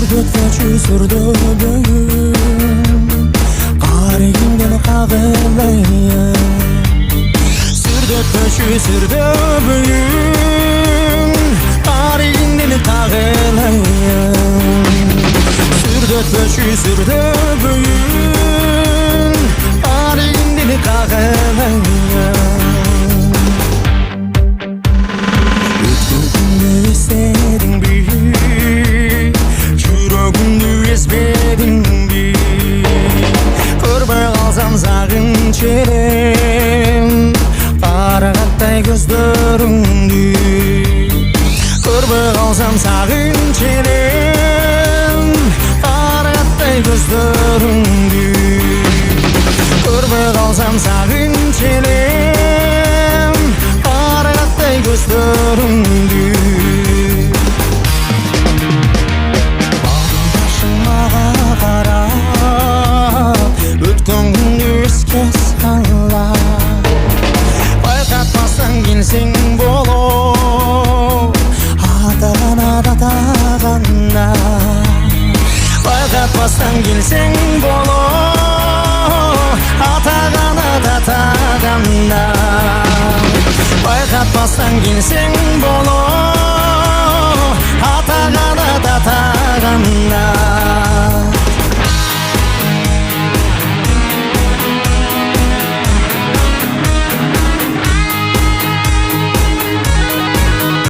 Сүрді бүгін қарайын қағылайын сүрді бүгін қарайын қағылайын сүрді бүгін қарайын қағылайын өткен күнді естедің бе жүрегімді езбедің бе көрмей қалсам сағынышем қарақаттай көздеріңді көрмей қалсам сағынышем қарақаттай көздеріңді көрмей қалсам сағынышем қарақаттай көздеріңді өткен күнді еске сала байқатпастан келсең болып атағанда байқатпастан келсең болып атағанда байқатпастан келсең болып